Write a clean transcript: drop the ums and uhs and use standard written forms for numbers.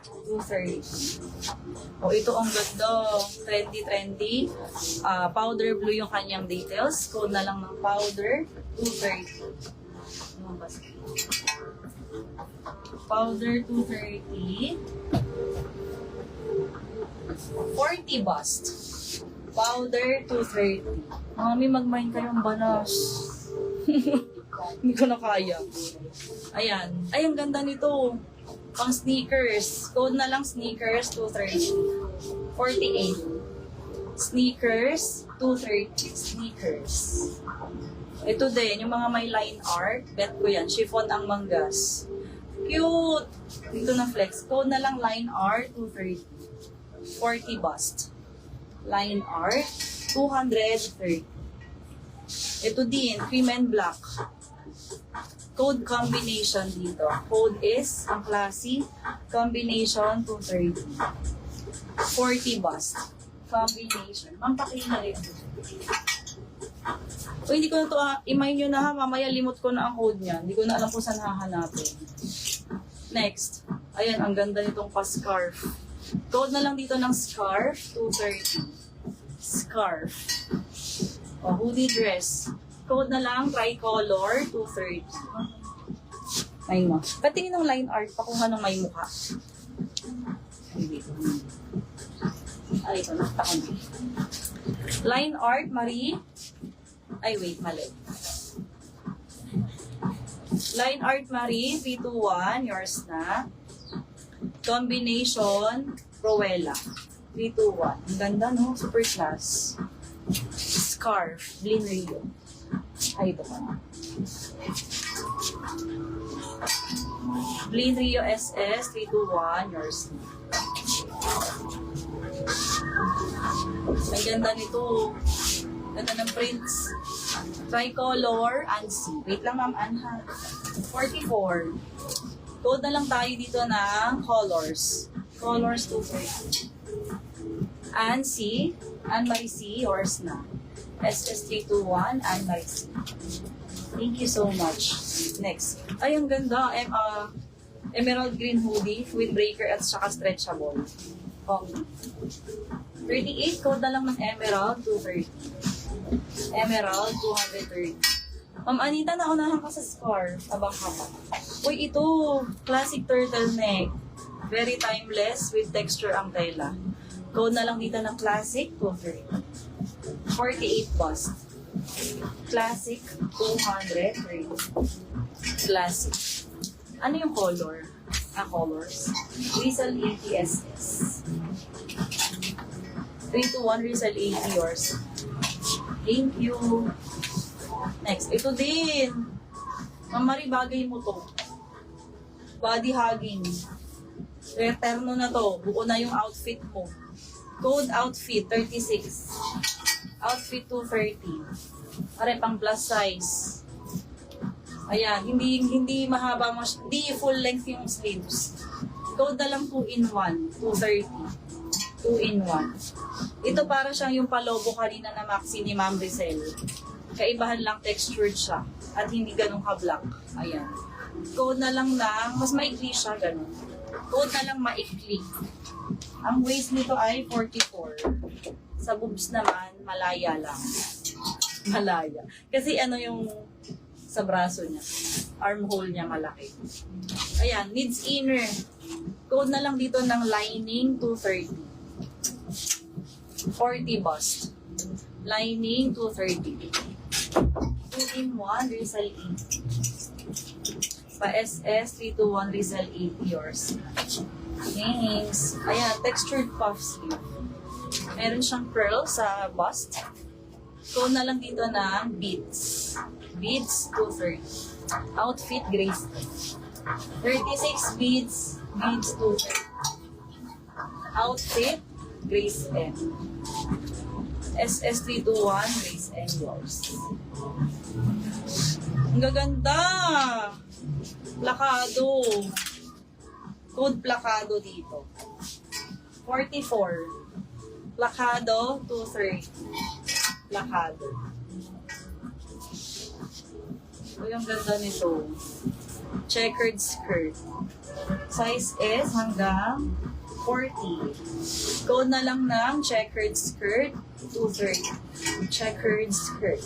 230. O, ito ang ganda. Trendy. Powder blue yung kanyang details. Code na lang ng powder, 230. Ano ba? Powder, 230. 40 bust. Powder, 230. Mami, mag-mine kayong banas. Hindi ko na kaya. Ayan. Ay, ang ganda nito. Pang sneakers. Code na lang sneakers, 230. 48. Sneakers, 230. Sneakers. Ito din, yung mga may line art. Bet ko yan. Chiffon ang manggas. Cute! Dito na flex. Code na lang line art, 230. 40 bust. Line art, 230. Ito din, cream and black. Code combination dito. Code is, ang classy, combination 230. 40 bust. Combination. Ma'am, pakina rin. O, hindi ko na ito, imay nyo na ha, mamaya limot ko na ang code niya. Hindi ko na alam kung saan hahanapin. Next. Ayan, ang ganda nitong pa-scarf. Code na lang dito ng scarf, 230. Scarf. O, hoodie dress. Code na lang, tricolor, 230. Ay mo. Patingin ng line art pa kung anong may mukha. Ay, ito na. Line art, Marie. Ay, wait, mali. Line art, Marie, 321, yours na. Combination, Rowella. 321. Ang ganda, no? Super class. Scarf, Blin Rio. Ay, ito pa. Blin Rio SS, 321, yours na. Ang ganda nito. Ganda ng prints. Tricolor, Ansi. Wait lang, ma'am, Anha. 44. Code na lang tayo dito ng colors. Colors 230. Ansi, Anne-Marie C, yours na. SS321, Anne-Marie C. Thank you so much. Next. Ay, ang ganda. Emerald green hoodie, windbreaker at saka stretchable. 38, code na lang ng Emerald, 230. Emerald, 230. Ma'am Anita, naunahan ka sa scarf. Abang ka pa. Uy, ito. Classic turtleneck. Very timeless with texture ang tela. Code na lang dito ng classic, 230. 48 bust. Classic, 230. Classic. Ano yung color? Colors. Rizal 80 SS. 321 Rizal 80 yours. Thank you. Next, ito din. Mamari, bagay mo to. Body hugging. Reterno na to. Buo na yung outfit mo. Code outfit, 36. Outfit 230. Pare, pang plus size. Ayan, hindi mahaba mas, hindi full length yung sleeves. Code na lang 2-in-1, 230. 2-in-1. Ito para siyang yung palobo kanina na maxi ni Ma'am Rizel. Kaibahan lang textured siya at hindi ganun ka-black. Ayan. Code na lang mas maikli siya, ganun. Code na lang maikli. Ang waist nito ay 44. Sa boobs naman, malaya lang. Malaya. Kasi ano yung sa braso niya. Armhole niya malaki. Ayan, needs inner. Code na lang dito ng lining 230. 40 bust. Lining 230. 2-in-1 Rizal 80. Pa SS 321 Rizal 80 yours. Thanks. Ayan, textured puff sleeve. Meron siyang pearl sa bust. Code na lang dito ng beads. Beads 230. Outfit gray skin. 36 beads. Beads 230. Outfit gray skin. SS321 gray skin yours. Ang gaganda! Plakado. Code plakado dito. 44. Plakado 230. Plakado. Uy, ang ganda nito. Checkered skirt. Size S hanggang 40. Code na lang ng checkered skirt, 230. Checkered skirt.